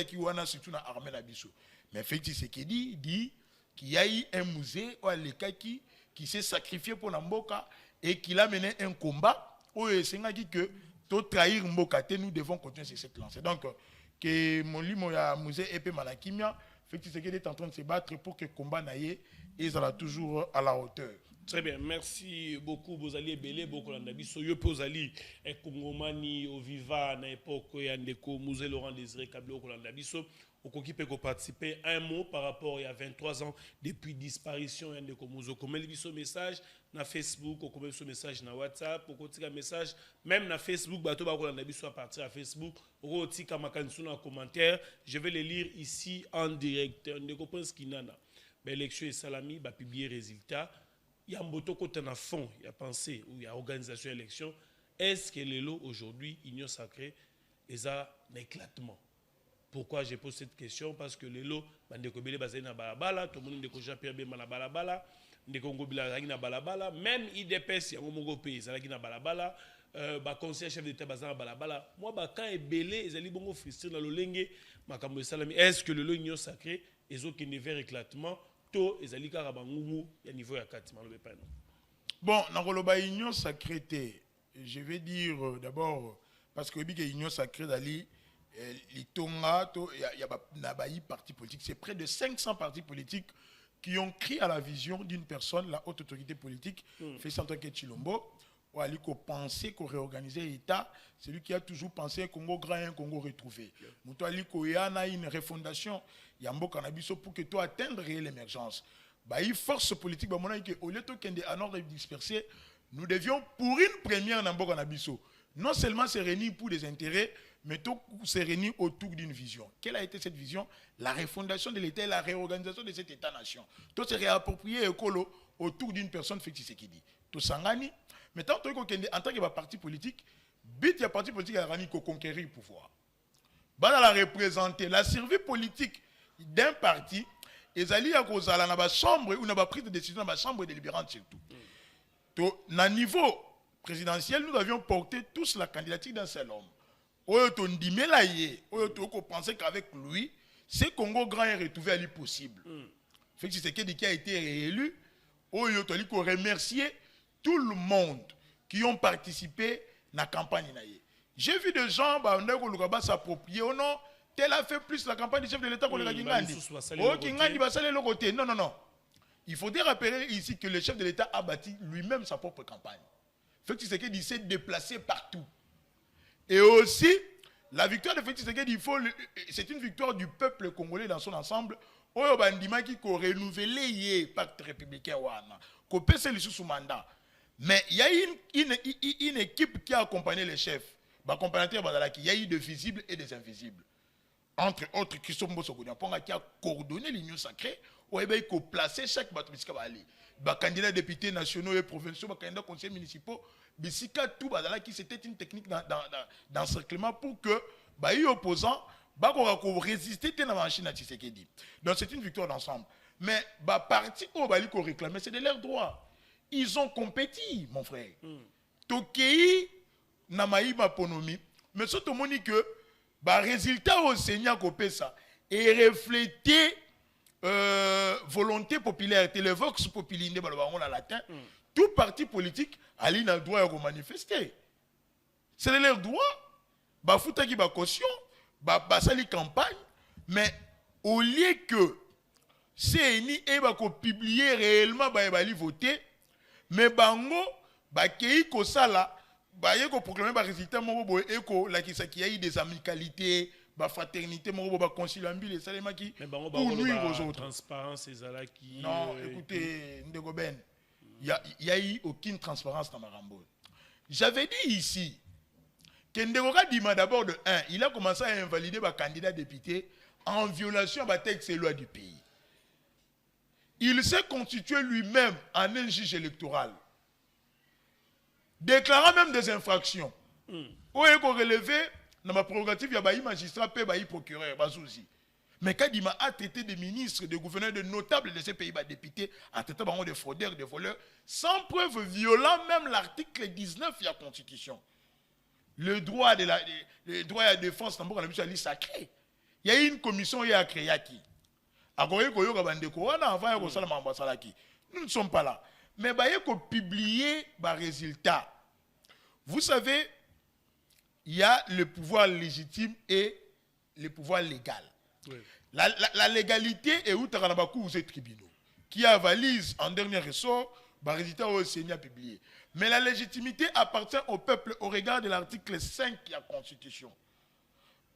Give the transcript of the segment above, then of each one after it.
qui wana surtout na armée na biso. Mais Félix Tshisekedi dit qu'il y a eu un musée ou qui s'est sacrifié pour la Mboka et qu'il a mené un combat où c'est dit que tout trahir Mboka, nous devons continuer sur cette lancée. Donc que mon livre ya musée épée Malakimia, Félix Tshisekedi est en train de se battre pour que le combat n'aille et ça toujours à la hauteur. Très bien, merci beaucoup. Vous allez belé beaucoup l'andabi. Soyo pozali et Kongomani au Viva na époque yandeko Musée Laurent Désiré Kabila au l'andabi. So au peut participer. Un mot par rapport il y a 23 ans depuis disparition yandeko Muzo. Comme il biso message na Facebook, au comme message na WhatsApp, au côté message même na Facebook. Bato ba ko l'andabi so à partir à Facebook. Au côté kamakansu na commentaire. Je vais les lire ici en direct. Yandeko pense kinana. L'élection et Salami va publier résultat. Il y a un botoko à fond, il y a pensé, ou il y a organisation élection. Est-ce que les lots aujourd'hui, Union Sacrée, ils ont un éclatement? Pourquoi je pose cette question? Parce que les lots, bandekobele basé na balabala, tout le monde ndeko Jean-Pierre Bemba na balabala, ndeko Ngobila zaki na balabala, même IDPS ya ngomongo pays zaki na balabala, conseiller chef d'état basé na balabala. Moi quand est belé, ils allaient bongo frustré dans le lenge, makambo salami. Est-ce que le lot Union Sacrée, ils ont qu'un vers éclatement? Bon, dans le Union Sacrée, je vais dire d'abord, parce que l'Union Sacrée d'Ali, il y a des partis politiques, c'est près de 500 partis politiques qui ont crié à la vision d'une personne, la haute autorité politique, Félix-Antoine Tshilombo, ou à lui qu'on pensait qu'on réorganisait l'État, c'est lui qui a toujours pensé Congo grand et un Congo retrouvé. Nous avons une refondation, il y a un beau cannabis pour que tu atteindre l'émergence. Il force politique, au lieu de ordre dispersé, nous devions pour une première dans cannabis. Non seulement se réunir pour des intérêts, mais tout se réunir autour d'une vision. Quelle a été cette vision? La refondation de l'État et la réorganisation de cet État-nation. Tout se réapproprier écolo autour d'une personne, Félix Tshisekedi. Tout s'engani. Mais tant que en tant que parti politique, but ya parti politique a conquérir le pouvoir. Bala la représenter la survie politique d'un parti, et zali ya kozala na ba chambre ou na ba prise de décision na ba chambre délibérante surtout. To na niveau présidentiel, nous avions porté tous la candidature d'un seul homme. Oyo to ndimela ye, oyo to ko penser qu'avec lui, ce Congo grand est retrouvé à l'impossible. Félix Tshisekedi qui a été réélu, oyo to li ko remercier tout le monde qui ont participé à la campagne. J'ai vu des gens qui s'approprier. Oh non, tel a fait plus la campagne du chef de l'État que le Kingandi. Oh, Kingandi va saler le côté. Non, non, non. Il faudrait rappeler ici que le chef de l'État a bâti lui-même sa propre campagne. Félix Tshisekedi s'est déplacé partout. Et aussi, la victoire de Félix Tshisekedi, c'est une victoire du peuple congolais dans son ensemble. Oyo bandima qui ko renouvelé le pacte républicain wana. Ko pèse le sous mandat. Mais il y a une équipe qui a accompagné les chefs. Il y a eu des visibles et des invisibles. Entre autres, Christophe Mbosokounia qui a coordonné l'Union Sacrée, où il a placé chaque bâtiment. Candidats députés nationaux et provinciaux, candidats conseillers municipaux, c'était une technique d'encerclement pour que les opposants résister à la machine à Tshisekedi. Donc c'est une victoire d'ensemble. Mais les partis qui ont réclamé, c'est de leur droit. Ils ont compétit, mon frère. Tokei na maïba ponomi, mais surtout moni que ba résultat au Seigneur Kopesa et refléter volonté populaire, le vox populi ne balabon en latin. Tout parti politique a le droit de manifester. C'est leur droit. Ba fouta qui ba caution, ba sali campagne, mais au lieu que c'est ni et ba ko publier réellement ba voter. Mais bango bakei ko sala ba yeko proclamer ba résultat moko eko la qui a eu des amicalités ba fraternité moko ba conciliambile et salema qui pour nuire aux autres. Transparence et zala qui non écoutez ndeko ben il y a eu aucune transparence dans Marambo. J'avais dit ici que ndeko Kadima d'abord de 1 il a commencé à invalider ba candidat député en violation ba texte et loi du pays. Il s'est constitué lui-même en un juge électoral, déclarant même des infractions. Où est relevé dans ma prérogative, il y a des magistrats, des procureurs, des mais Kadima a traité des ministres, des gouverneurs, de notables de ces pays, des députés, a traité de fraudeurs, de voleurs, sans preuve violant même l'article 19 de la Constitution. Le droit à la défense, c'est sacré. Il y a une commission qui a créé qui. Avant nous ne sommes pas là. Mais il faut publier les résultats. Vous savez, il y a le pouvoir légitime et le pouvoir légal. Oui. La légalité est où tu as les tribunaux qui avalisent en dernier ressort les résultats au Sénat publié. Mais la légitimité appartient au peuple au regard de l'article 5 de la Constitution.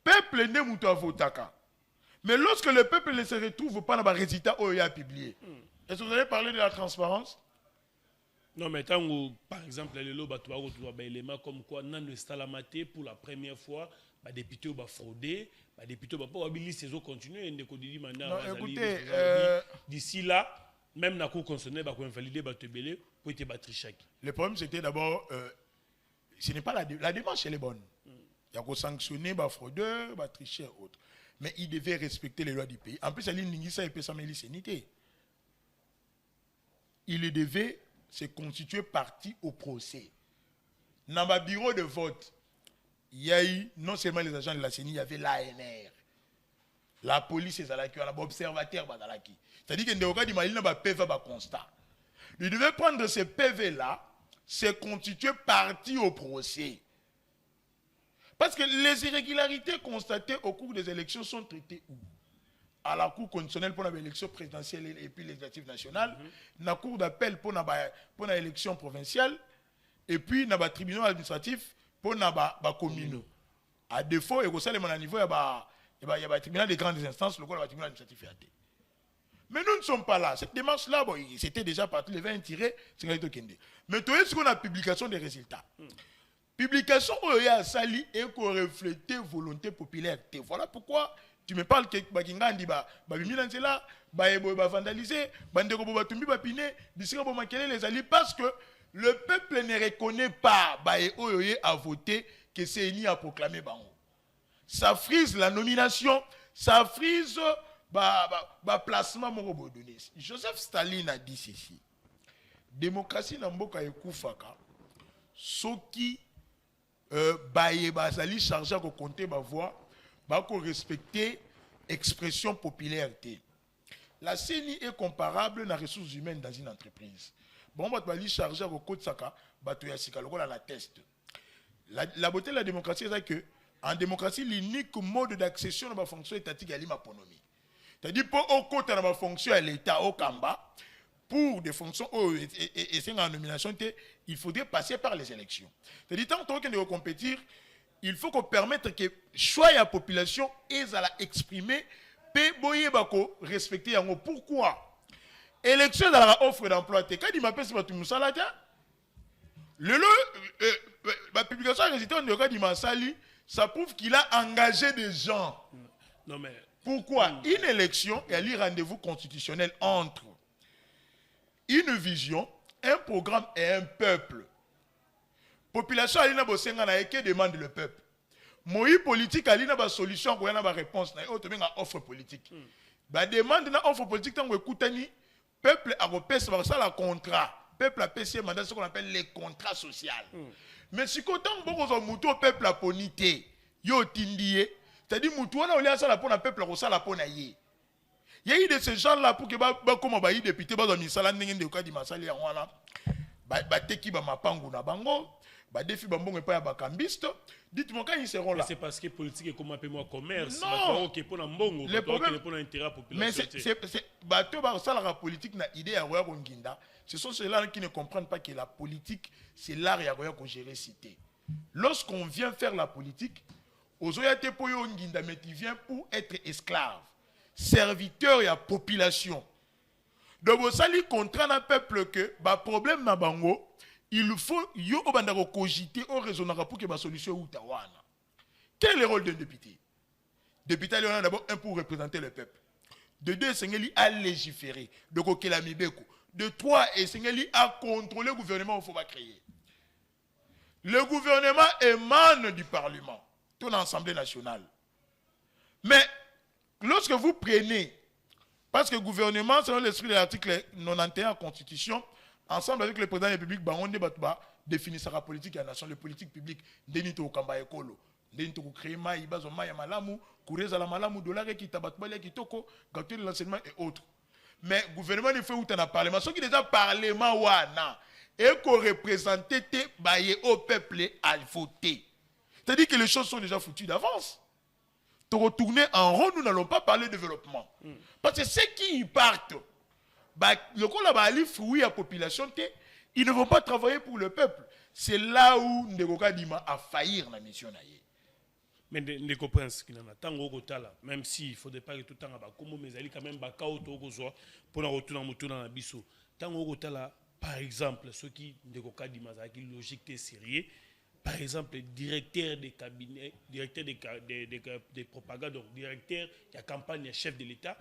Peuple n'est pas voté. Mais lorsque le peuple ne se retrouve pas dans les résultats où il a publié, est-ce que vous allez parler de la transparence? Non, mais tant que, par exemple, les lots, tu as des éléments comme quoi, dans le Stalamate, pour la première fois, les députés ont fraudé, les députés ont pas habilité ces eaux continuer, écoutez, d'ici là, même la Cour constitutionnelle va invalider les pour être battu chaque. Le problème, c'était d'abord, ce n'est pas la démarche, elle est bonne. Il y a qu'à sanctionner les fraudeurs, les tricheurs et autres. Mais il devait respecter les lois du pays. En plus, il devait se constituer partie au procès. Dans le bureau de vote, il y a eu non seulement les agents de la CENI, il y avait l'ANR. La police, les observateurs. C'est-à-dire qu'il n'y a pas de PV constat. Il devait prendre ce PV-là, se constituer partie au procès. Parce que les irrégularités constatées au cours des élections sont traitées où? À la Cour constitutionnelle pour l'élection présidentielle et puis législative nationale, la Cour d'appel pour l'élection provinciale, et puis dans le tribunal administratif pour les communaux. À défaut, il y a niveau, il y a le tribunal des grandes instances, le tribunal administratif. Mais nous ne sommes pas là. Cette démarche-là, c'était déjà parti, les 20 tirés, c'est mais tout ce qu'on a publication des résultats. Publication où il y a sali et qu'on reflète volonté populaire. Voilà pourquoi tu me parles que Bakinga dit vandaliser, les alliés parce que le peuple ne reconnaît pas a voté que c'est ni a proclamé bango. Ça frise la nomination, ça frise placement mon donné. Joseph Staline a dit ceci. Démocratie n'a pas ekufaka. Soki bazali chargé à compter ma voix, pour respecter l'expression populaire. La CENI est comparable aux ressources humaines dans une entreprise. Bon, on va chargé à compter ça, la test. La beauté de la démocratie, c'est que en démocratie, l'unique mode d'accession à la fonction étatique est l'autonomie. C'est-à-dire, pour au côté de la fonction à l'État, au Kamba, pour des fonctions et c'est en nomination, il faudrait passer par les élections. C'est-à-dire, tant qu'on doit compétir, il faut qu'on permette que choix la population et à la exprimer, respecter. Pourquoi? Élection dans la offre d'emploi, quand il m'appelle sur tout le la publication des résultats de ça prouve qu'il a engagé des gens. Non, mais... Pourquoi? Une élection est un rendez-vous constitutionnel entre une vision, un programme et un peuple. Population alina bosenga na eke demande le peuple. Moi politique alina ba solution ko yana ba réponse na auto benga offre politique. Ba demande na offre politique tango ekutani peuple a repesa ba ça contrat. Peuple a payé mandat ce qu'on appelle les contrats sociaux. Mais si kotan boko zo mutu peuple a ponité yo tindie, c'est-à-dire mutu wana olia ça la pona peuple ko ça la pona yé. Il y a eu de ces gens-là pour que comme les députés ba misala ndenge ndeka di masali ya wana ba teki ba mapangu na bango ba défi ba mbongo pa ya ba kambiste. Dites-moi quand ils seront là. C'est parce que politique est comme appelle moi commerce. Non. OK pour na mbongo, le problème pour l'intérêt populaire. Mais c'est bateau ba ça la politique na idée ya roya konginda. Ce sont ceux-là qui ne comprennent pas que la politique c'est l'art ya roya ko gérer cité. Lorsqu'on vient faire la politique, ozoyate po yo nginda mais tu viens pour être esclave. Serviteur et à population. De vos salis contre un peuple que bah problème na bango, il faut yo obandako cogiter au raisonnable pour que ma solution ou tawana. Quel est le rôle d'un député? Député il y en a d'abord un pour représenter le peuple. De deux, c'est à légiférer. De kokela mibeko. De trois, c'est à contrôler le gouvernement qu'il faut pas créer. Le gouvernement émane du Parlement, de l'Assemblée nationale. Mais lorsque vous prenez, parce que le gouvernement, selon l'esprit de l'article 91 de la Constitution, ensemble avec le président de la République, on définit sa politique et la nation, les politiques publiques, Denito Okamba Ekolo. ndeni to créer mai bazo mai ya malamu kureza la malamu dollar qui tabatbali kitoko gâteau de l'enseignement et autres. Mais gouvernement il fait où dans parlement ceux qui déjà parlement wana et qu'on représentait baye au peuple à voter. C'est-à-dire que les choses sont déjà foutues d'avance. De retourner en rond, nous n'allons pas parler de développement. Parce que ceux qui y partent, le coup là-bas, fruit à la population, ils ne vont pas travailler pour le peuple. C'est là où Ndegoka Dima a failli dans la mission. Mais ne comprends ce qu'il en a. Tant que même s'il ne faudrait pas que tout le temps, comme mes amis, quand même, pour retourner dans la bisso. Tant que par exemple, ceux qui Ndegoka Dima, qui logique est sérieux. Par exemple, directeur des cabinets, directeur des propagandes, donc directeur de la campagne, le chef de l'État,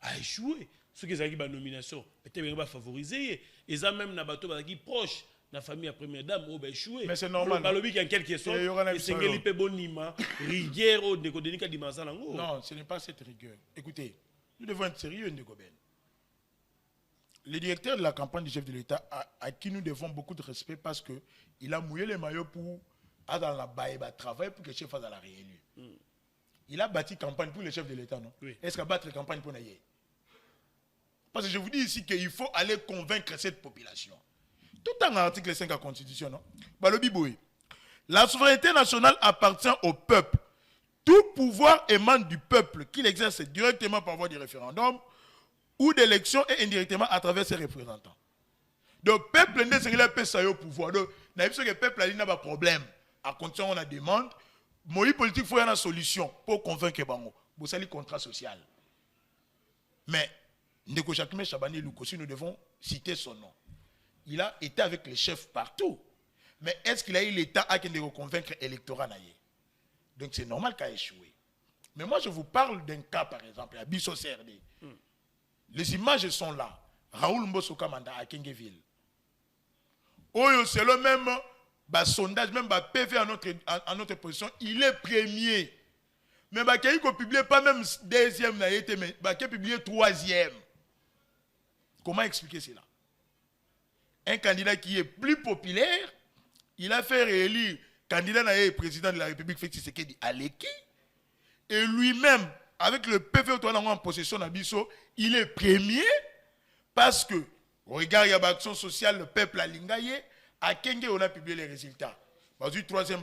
a échoué. Ceux qui ont eu la nomination, peut-être pas favorisé. Ils ont même qui proche de la famille à première dame, a échoué. Mais c'est normal. Il y a quelque chose. C'est un bonima, rigueur, non, ce n'est pas cette rigueur. Écoutez, nous devons être sérieux, Ndegobel. Le directeur de la campagne du chef de l'État, à qui nous devons beaucoup de respect parce qu'il a mouillé les maillots pour aller dans la baie, travailler pour que le chef fasse la réélue. Il a bâti campagne pour le chef de l'État, non? Oui. Est-ce qu'il a bâti campagne pour Naye? Parce que je vous dis ici qu'il faut aller convaincre cette population. Tout en article 5 de la Constitution, non? La souveraineté nationale appartient au peuple. Tout pouvoir émane du peuple qu'il exerce directement par voie du référendum ou d'élection et indirectement à travers ses représentants. Donc, le peuple n'est pas au pouvoir. Donc, le peuple n'a pas de problème. À condition on a demande, moi, politique, il faut une solution pour convaincre Bango. Vous savez, le contrat social. Mais, Ndeko Jacquemin Chabani Lukosi, nous devons citer son nom. Il a été avec les chefs partout. Mais est-ce qu'il a eu l'État à convaincre l'électorat? Donc, c'est normal qu'il a échoué. Mais moi, je vous parle d'un cas, par exemple, à Bisso CRD. Les images sont là. Raoul Mbosso Kamanda à Kengeville. Oyo, c'est le même sondage, même PV à notre position, il est premier. Mais il ne publie pas même deuxième, mais il publie troisième. Comment expliquer cela? Un candidat qui est plus populaire, il a fait réélire candidat président de la République, Félix Tshisekedi Aleki, et lui-même, avec le PV en possession d'Abisso, il est premier parce que, au regard de l'action sociale, le peuple a lingaye, à Kenge, on a publié les résultats. Parce que le troisième,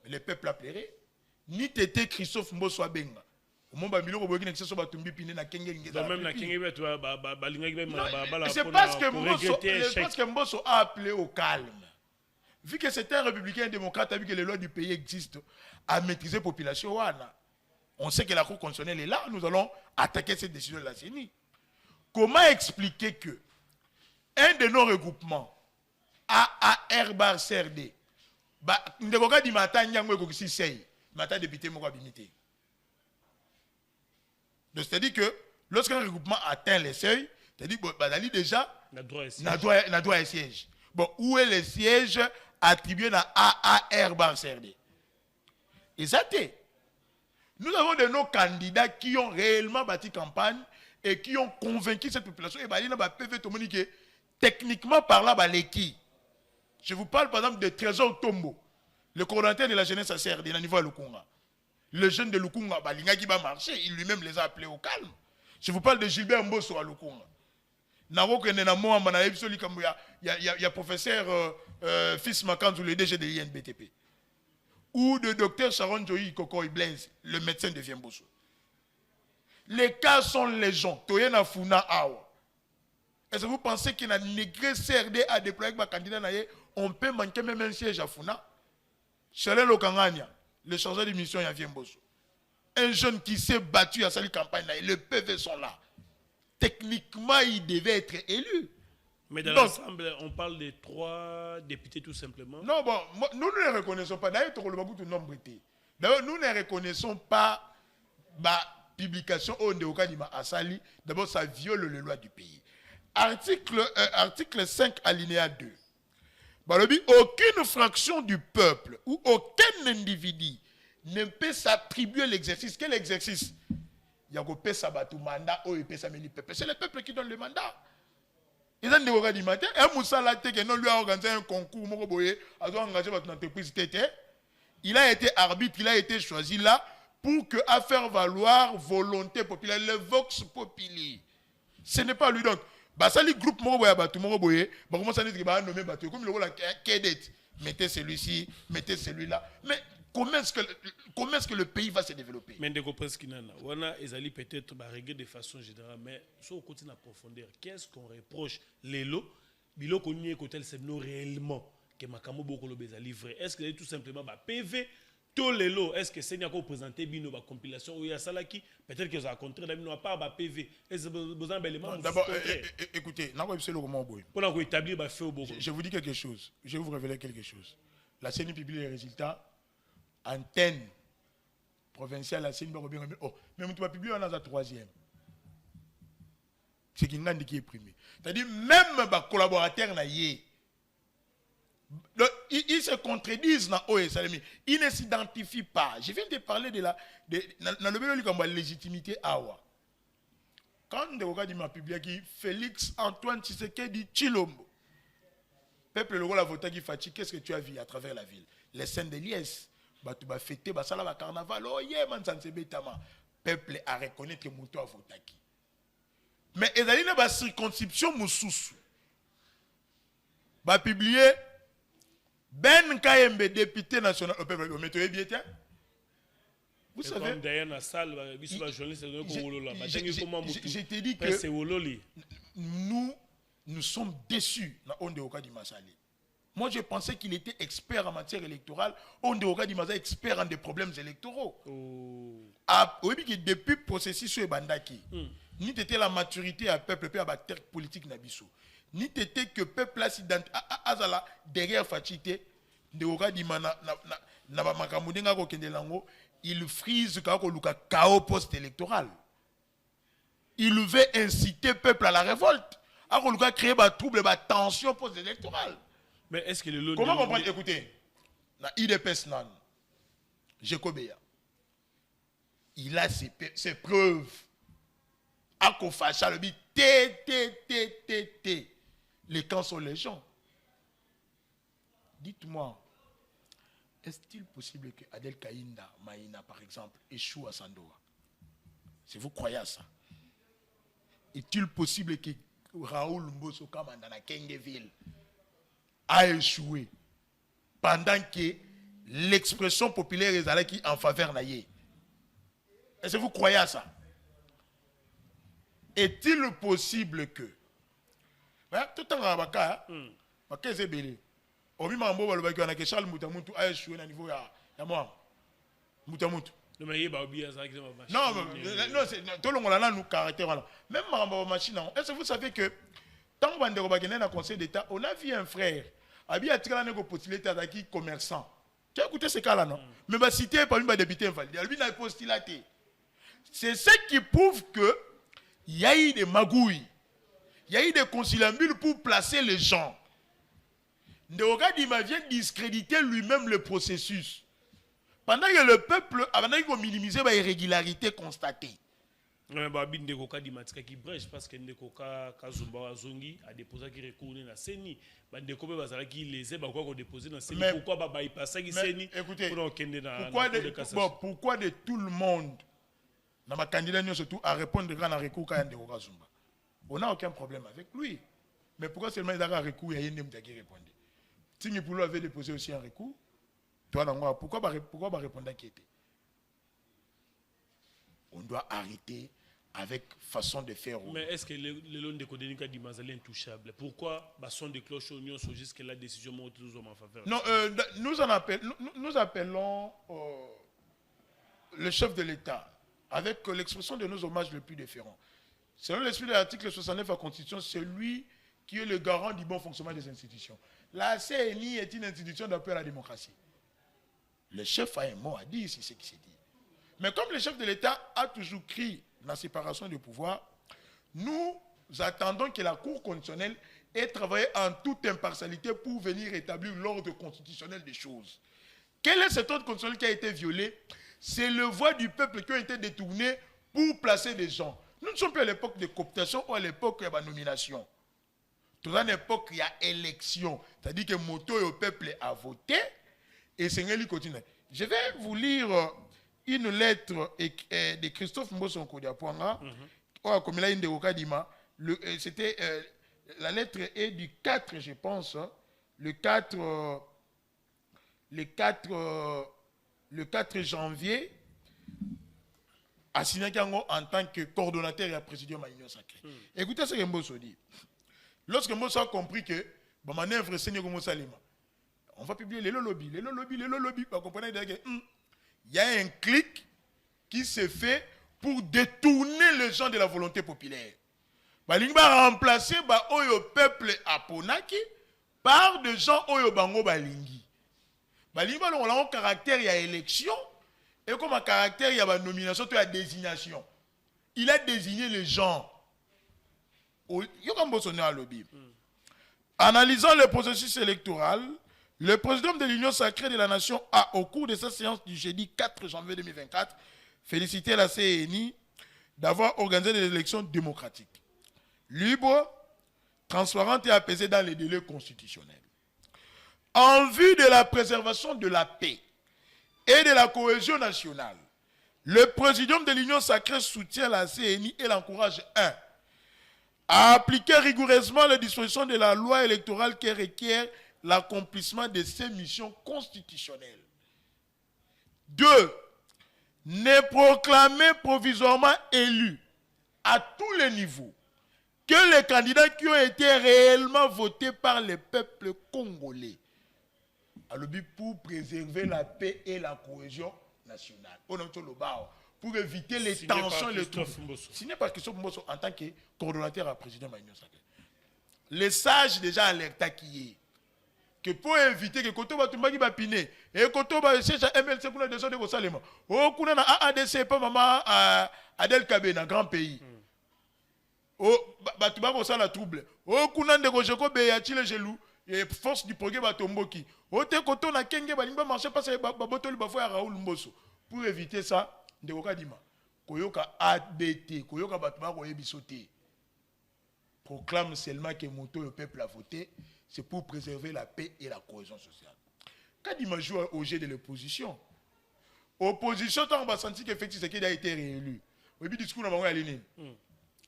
le peuple a pleuré. Ni Tété Christophe Mbosso Abenga. C'est parce que Mbosso a appelé au calme. Vu que c'est un républicain démocrate, vu que les lois du pays existent, à maîtriser la population, on sait que la Cour constitutionnelle est là, nous allons attaquer cette décision de la CENI. Comment expliquer que un de nos regroupements, AAR bar CRD, Ndegoka di Mata Nyango Ekokisi Sei, Mata député Moko Abimité. Donc c'est-à-dire que lorsqu'un regroupement atteint les seuils, c'est-à-dire que déjà, n'a droit à siège. Bon, où est le siège attribué à AAR bar CRD? Et ça t'est. Nous avons de nos candidats qui ont réellement bâti campagne et qui ont convaincu cette population. Et il y a PV que techniquement parlant, je vous parle par exemple de Trésor Tombo, le coordonnateur de la jeunesse à CRD, à niveau à Lukunga. Le jeune de Lukunga, qui va marcher, il lui-même les a appelés au calme. Je vous parle de Gilbert Mbosso à Lukunga. Il y a professeur Fils Makanzou, le DG de l'INBTP. Ou de docteur Sharon Joyi Kokoy Blaise, le médecin de Viembosso. Les cas sont légion. Toyena Funa Awa. Est-ce que vous pensez qu'il y a un négré CRD à déployer avec un candidat, on peut manquer même un siège à Funa? Chelé Lokangania, le chargé de mission à Viembosso. Un jeune qui s'est battu à cette campagne, les PV sont là. Techniquement, il devait être élu. Mais dans l'ensemble, on parle de 3 députés tout simplement. Non, bon, nous ne les reconnaissons pas. D'ailleurs, nous ne reconnaissons pas la publication au Ndeokanima Asali. D'abord, ça viole les lois du pays. Article 5, alinéa 2. Aucune fraction du peuple ou aucun individu ne peut s'attribuer l'exercice. Quel exercice? Il y a un mandat ou c'est le peuple qui donne le mandat. Ils ont des du matin. Un Moussa Laté qui lui a organisé un concours, il a engagé votre entreprise. il a été arbitre, il a été choisi là pour que à faire valoir volonté populaire, le vox populi. Ce n'est pas lui donc. Basali groupe moko boya batu moko boye, ba comment ça dit que ba nommer batu comme le rôle Kedet. Mettez celui-ci, mettez celui-là. Mais comment est-ce que le pays va se développer? Mais de comprendre ce qu'il y a, on a peut-être régler de façon générale, mais si on continue à profondeur, qu'est-ce qu'on reproche les lots, bilo qu'on y est c'est nous réellement que Makamo Boko le bezali vrai. Est-ce que c'est tout simplement PV tous les lots, est-ce que c'est n'y a qu'à présenter bino ba compilation ou il y a ça là qui peut-être que ça a contraire d'amino à part PV. Est-ce que vous avez besoin d'abord écoutez, n'a pas le comment boy. Pour établir ba fait au Boko. Je vous dis quelque chose, je vais vous révéler quelque chose. La CENI publie les résultats. Antenne provinciale, la CENI va bien. Oh, même tu vas publier on a la troisième. C'est qui est primé. C'est-à-dire même les collaborateurs na yé. Ils se contredisent dans OSLM. Ils ne s'identifient pas. Je viens de parler de la légitimité awa. Quand on m'a publié qui Félix Antoine Tshisekedi Chilombo, peuple le rôle a voté qui fatigue, qu'est-ce que tu as vu à travers la ville? Les scènes de liesse, tu vas fêter, ça va carnaval, oh yeah, man, ça ne se bétama. Peuple a reconnu que Mouto a voté qui. Mais il y a une circonscription moussous. Va publier. Ben Kayembe, député national au peuple, vous savez, je t'ai dit que nous sommes déçus dans Ondeoka di Masali. Moi, je pensais qu'il était expert en matière électorale. Ondeoka di Masali expert en des problèmes électoraux. Depuis le processus sur Bandaki, ni t'étais la maturité à peuple, à la terre politique Nabiso. Ni t'étais que peuple là azala derrière Fatité de Oka di mana na ba makamudenga ko kendelango il frise ka ko luka chaos post-électoral. Il veut inciter peuple à la révolte. A ko luka créer ba trouble ba tension post-électorale. Mais est-ce que le comment comprendre? Écoutez, na IDPS nan Jekobeya. Il a ses preuves. A ko facha le bit les camps sont les gens. Dites-moi, est-il possible que Adel Kaïnda Maïna, par exemple, échoue à Sandoa? Si vous croyez à ça, est-il possible que Raoul Mboso Kamanda na Kengeville a échoué pendant que l'expression populaire est allée en faveur naïe? Est-ce que vous croyez à ça? Est-il possible que tout le temps, c'est belé. Au même moment, on va que Charles Moutamutu a échoué à niveau de moi. Moutamutu. Non, tout le monde a nous caractère. Même ma machine. Est-ce que vous savez que tant qu'on est dans le Conseil d'État, on a vu un frère, il a tiré un postulé qui commerçant. Tu as écouté ce cas-là, non? Mais il va citer parmi les députés invalidés. Lui, il a postulaté. C'est ce qui prouve qu'il y a eu des magouilles. Il y a eu des conciliabules pour placer les gens. Ndeoka Dima vient discréditer lui-même le processus. Pendant que le peuple, avant qu'il minimiser les irrégularités constatées. Ndeoka Dima qui brèche parce que Ndeoka Kazumba Zongi a déposé qui recours dans la CENI. Ndeoka Bazara qui les a déposé dans la CENI. Pourquoi Baba y passe qui CENI? Écoutez, pourquoi de tout le monde, dans ma candidature surtout, à répondre à recours à Ndeoka Kazumba? On n'a aucun problème avec lui. Mais pourquoi seulement il a un recours et il y a qui répondre? Si Nipoulo avait déposé aussi un recours, pourquoi répondre à qui était? On doit arrêter avec façon de faire. Mais est-ce que le long de Kodenika dit Mazali intouchable? Pourquoi son de cloche oignon sont jusqu'à la décision en faveur? Non, nous appelons le chef de l'État avec l'expression de nos hommages les plus différents. Selon l'esprit de l'article 69 de la Constitution, c'est lui qui est le garant du bon fonctionnement des institutions. La CNI est une institution d'appui à la démocratie. Le chef a un mot à dire, c'est ce qui s'est dit. Mais comme le chef de l'État a toujours crié la séparation des pouvoirs, nous attendons que la Cour constitutionnelle ait travaillé en toute impartialité pour venir établir l'ordre constitutionnel des choses. Quel est cet ordre constitutionnel qui a été violé? C'est le voix du peuple qui a été détourné pour placer des gens. Nous ne sommes plus à l'époque de cooptation ou à l'époque où il y a nomination. Tout à l'époque, il y a élection. C'est-à-dire que le peuple a voté et c'est lui qui continue. Je vais vous lire une lettre de Christophe Mbosso Nkodiapwanga. Comme il a une de c'était la lettre est du 4, je pense. Le 4 janvier, assigné en tant que coordonnateur et président de l'Union sacrée. Écoutez ce que Mbosso dit. Lorsque Mbosso a compris que on va publier les lobbies. Vous comprenez qu'il y a un clic qui se fait pour détourner les gens de la volonté populaire. Il va remplacer le peuple aponaki par des gens oyo bango balingi. Balingi ba un caractère, il y a élection, et comme un caractère, il y a nomination, il y a désignation. Il a désigné les gens. Analysant le processus électoral, le président de l'Union sacrée de la Nation a, au cours de sa séance du jeudi 4 janvier 2024, félicité la CNI d'avoir organisé des élections démocratiques, libres, transparentes et apaisées dans les délais constitutionnels. En vue de la préservation de la paix et de la cohésion nationale, le président de l'Union sacrée soutient la CNI et l'encourage 1. À appliquer rigoureusement les dispositions de la loi électorale qui requiert l'accomplissement de ses missions constitutionnelles. 2. Ne proclamer provisoirement élus à tous les niveaux que les candidats qui ont été réellement votés par le peuple congolais. Alors, pour préserver la paix et la cohésion nationale. Pour éviter les tensions et les troubles. Signé par Christophe Mbosso en tant que coordonnateur à président de l'Union sacrée. Les sages déjà alertés qui est que pour éviter que quand on va tomber piné et quand on va chercher à MLC pour la descente de Salema, oh qu'on a ADC pas maman Adel Kabé dans grand pays. Oh tu vas ça la trouble. Oh qu'on a de Gojeko Beyati le gelou et force du progrès va tomboki. Oh te quand on a Kenge va marcher passer babotoli bafou à Raoul Mbosso pour éviter ça. Ndekoka dima koyoka ADT koyoka batuma koyebi sauter proclame seulement que moto le peuple a voté, c'est pour préserver la paix et la cohésion sociale. Quand il m'a joué au jeu de l'opposition, opposition tant on va sentir qu'effectivement c'est qu'il a été réélu. Au discours on va aller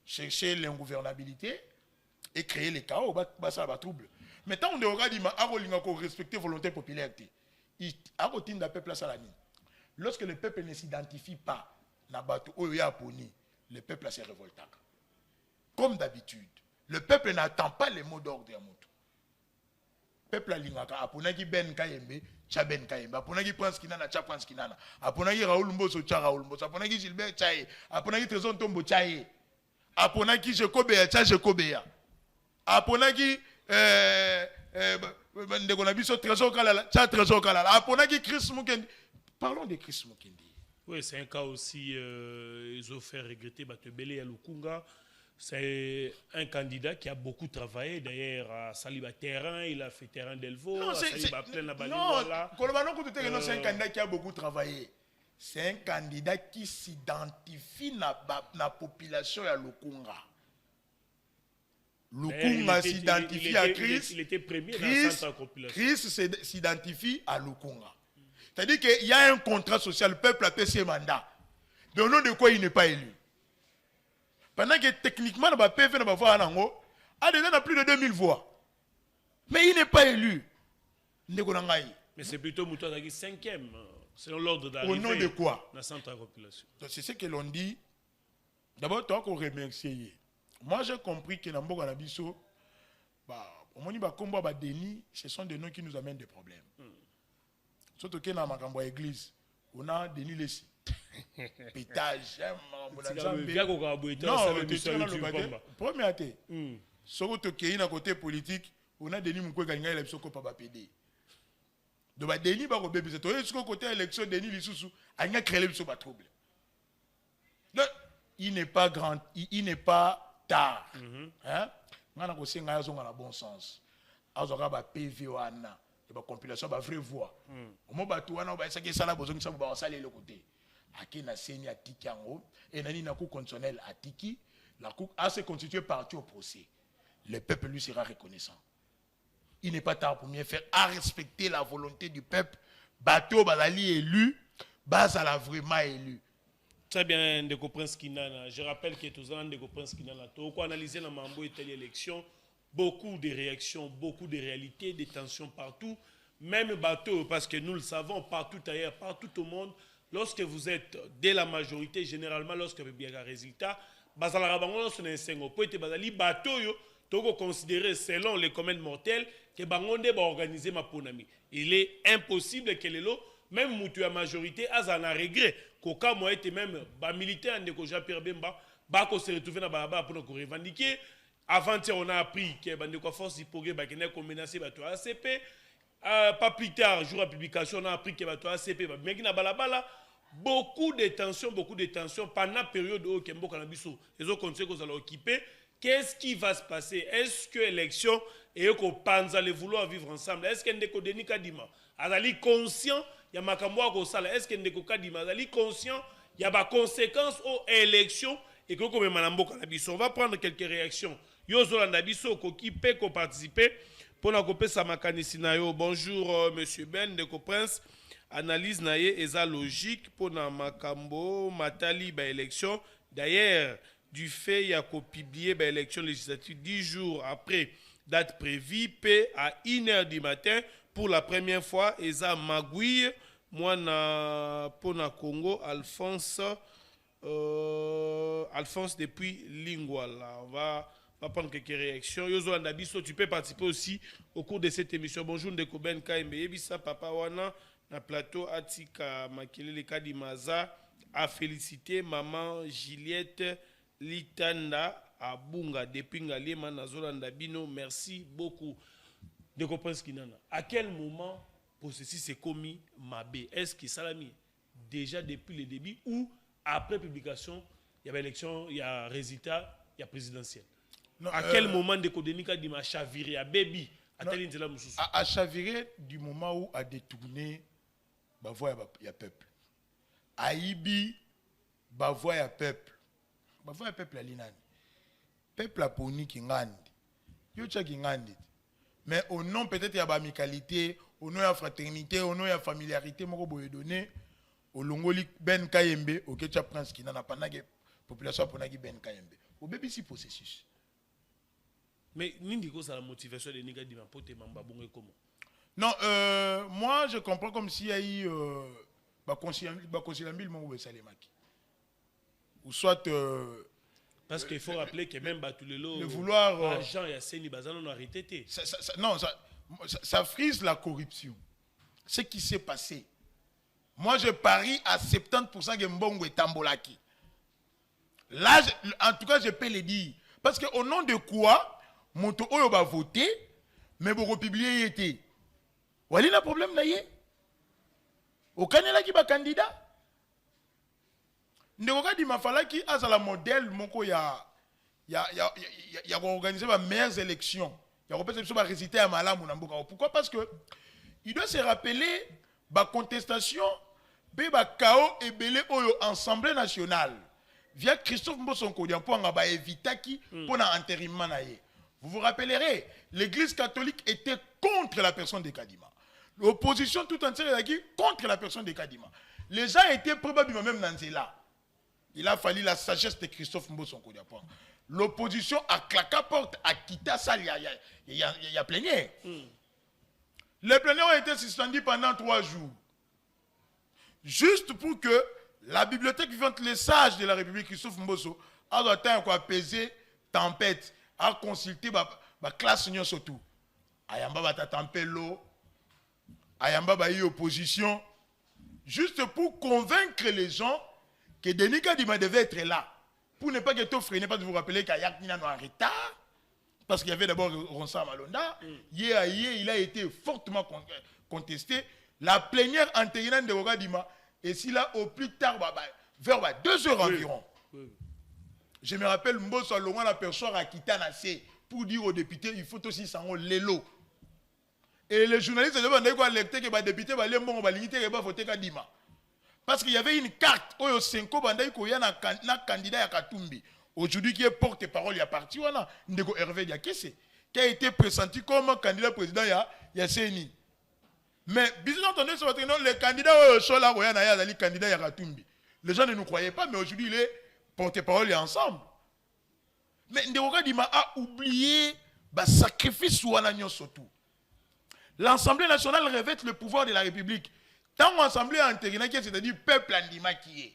chercher l'ingouvernabilité et créer les chaos, ça va trouble. Maintenant on devra dire respecter la volonté populaire. Il a routine de peuple à Salani. Lorsque le peuple ne s'identifie pas, le peuple se révolte. Comme d'habitude, le peuple n'attend pas les mots d'ordre. Le peuple a l'ingaka, aponaki Ben Kayembe, cha Ben Kayembe, aponaki Prince Kinana, cha Prince Kinana, aponaki Raoul Mbosso, cha Raoul Mbosso, aponaki Gilbert Chaye, aponaki Trésor Tombo Chaye, aponaki Jekobea, cha Jekobea, aponaki Ndegonabiso Trésor Kalala, cha Trésor Kalala, aponaki Chris Mukendi. Parlons de Chris Mukendi. Oui, c'est un cas aussi, ils ont fait regretter Batebele à Lukunga. C'est un candidat qui a beaucoup travaillé. D'ailleurs, à Saliba Terrain, il a fait Terrain d'Elvo. Non, c'est un candidat qui a beaucoup travaillé. C'est un candidat qui s'identifie à la population à Lukunga. Lukunga s'identifie à Chris. Il était premier dans le centre de la population. Chris s'identifie à Lukunga. C'est-à-dire qu'il y a un contrat social, le peuple a payé ses mandats. De nom de quoi il n'est pas élu. Pendant que techniquement, le PV n'a a déjà plus de 2000 voix. Mais il n'est pas élu. Mais c'est plutôt Moutoua qui est 5e, selon l'ordre d'arrivée. Au nom de quoi? Dans le centre de la population. C'est ce que l'on dit. D'abord, tu as qu'on remercie. Moi, j'ai compris que dans Mboga Nabiso, ce sont des noms qui nous amènent des problèmes. Surtout que dans ma église, on a Denis Lessi. Pétage, non, premier athée. Surtout que dans côté politique, on a Denis Moukwé Galinga et l'élection Papa PD. Donc, Denis va rebébé. C'est au côté élection, Denis Lissoussou, il a créé l'élection de trouble. Il n'est pas grand, il n'est pas tard. On a aussi un bon sens. On a PV. La compilation va vraie voix. Au moment où on va essayer ça là, besoin que ça va saler le côté. Aki na seni atiki yango et nani na cour constitutionnelle atiki la cour a se constitué partie au procès. Le peuple lui sera reconnaissant. Il n'est pas tard pour mieux faire à respecter la volonté du peuple bateau bazali élu, bazala vraiment élu. Très bien, Ndeko Prince Kinana. Je rappelle que tous les Ndeko Prince Kinana, tout analyser la Mambo et telle élection, beaucoup de réactions, beaucoup de réalités, des tensions partout, même bateau, parce que nous le savons, partout ailleurs, partout au monde, lorsque vous êtes dès la majorité, généralement, lorsque vous avez un résultat, bazala rabango son ensengo, peut être bazali bateau yo, toko considérer selon les communs mortels que bangonde va organiser ma ponami. Il est impossible que les lots, même moutou à majorité, azan a regret. Koka moi était même militaire de Jean-Pierre Bemba, bako se retrouver dans Baba pour nous revendiquer. Avant-hier, on a appris que Bandeko Force Hippogué Bakene a menacé bateau ACP. Pas plus tard, jour de publication, on a appris que bateau ACP Bakene Balabala. Beaucoup de tensions pendant la période où Kembo Kanabiso, les autres conseils qu'on allait occuper. Qu'est-ce qui va se passer? Est-ce que l'élection et qu'on pense à vouloir vivre ensemble? Est-ce qu'il y a des Kodeni Kadima? Azali conscient, il y a Makamboa Kosala. Est-ce qu'il y a des Kadima? Azali conscient, il y a des conséquences aux élections et qu'on peut Manambo Kanabiso. On va prendre quelques réactions. Yozo Landabiso, qui peut participer pour la copie Samakani Sinayo. Bonjour, monsieur Ben de Prince. Analyse naie eza logique pour na makambo matali ba élection. D'ailleurs, du fait il y a publié ba élection législative 10 jours après date prévue, p à 1h du matin pour la première fois eza magouille moi na pour na Congo Alphonse depuis Lingwala. On va prendre quelques réactions. Yozo Andabiso, tu peux participer aussi au cours de cette émission. Bonjour Ndeko Ben Kaimbe Yebisa Papa Wana na plateau Atika Makelele Kadimaza a félicité maman Juliette Litanda à Bunga depuis Ngalema na Zolanda Bino. Merci beaucoup. De comprendre ce qu'il y en a. À quel moment processus s'est commis Mabé? Est-ce que Salami déjà depuis le début ou après publication, il y avait élection, il y a résultat, il y a présidentiel? Non, à quel moment de Kodenika dit ma chaviré à Baby à chaviré du moment où a détourné Bavoya ya peuple. Aïbi Bavoya peuple. Bavoya peuple à l'inani. Peuple a poni qui ngandi. Yo tcha qui ngandi. Mais au nom peut-être ya amicalité, au nom ya fraternité, au nom ya familiarité, moko boye donné au longoli Ben Kayembe, au Ketcha Prince qui n'a pas nagé population pour nagé Ben Kayembe. Au bébé si processus. Mais n'indique ça la motivation de Niga Dima pour te mamba bon et comment? Non, moi je comprends comme s'il y a eu ou soit parce qu'il faut rappeler que même Batulelo le vouloir agent et Seni Bazan ont arrêté. Non, ça frise la corruption. Ce qui s'est passé. Moi je parie à 70% que Mbongo est Tambolaki. Là, en tout cas, je peux le dire. Parce qu'au nom de quoi, Moto Oyo va voter, mais vous republier était. Voilà le problème là. Au Canada qui va candidat. Ndekoka di mafala qui a la modèle moko ya organiser les meilleures élections. Il y a peut-être des résultats à Malam ou Namboka. Pourquoi? Parce que il doit se rappeler la contestation be ba chaos et belé oyo Assemblée nationale via Christophe Mbosonko pour éviter qui pour l'enterrement naie. Vous vous rappellerez, l'église catholique était contre la personne de Kadima. L'opposition tout entière était contre la personne de Kadima. Les gens étaient probablement même dans là. Il a fallu la sagesse de Christophe Mbosonko. L'opposition a claqué la porte, a quitté ça, il y a plénière. Les plénières ont été suspendus pendant 3 jours. Juste pour que la bibliothèque vivante, les sages de la République, Christophe Mboso, a le temps d'apaiser tempête, a consulté la classe union surtout. Ayamba va tamper l'eau, Ayamba va y opposition, juste pour convaincre les gens que Denis Kadima devait être là. Pour ne pas que tout freine, pas de vous rappeler qu'Ayak Nina en retard, parce qu'il y avait d'abord Ronsa Malonda, il a été fortement contesté. La plénière intégrale de Kadima, et si là, au plus tard, vers 2 heures environ. Je me rappelle, Mbosso Longa la personne à Kitanase pour dire aux députés, il faut aussi s'en l'élo. Et les journalistes se demandent quoi l'électeur que les députés va aller bon va limiter va voter Kadima. Parce qu'il y avait une carte où Senko Bandai Koya na candidat à Katumbi. Aujourd'hui qui est porte-parole il y a parti voilà Ndeko Hervé Diakese qui a été pressenti comme candidat président il y a CNI. Mais, le candidat au Chola Royana Yazali, candidat Yaratumbi. Les gens ne nous croyaient pas, mais aujourd'hui, il est porte-parole et ensemble. Mais Nderoga Dima a oublié le sacrifice ou surtout. L'Assemblée nationale revêt le pouvoir de la République. Tant l'Assemblée intégrée, c'est-à-dire le peuple Andima qui est.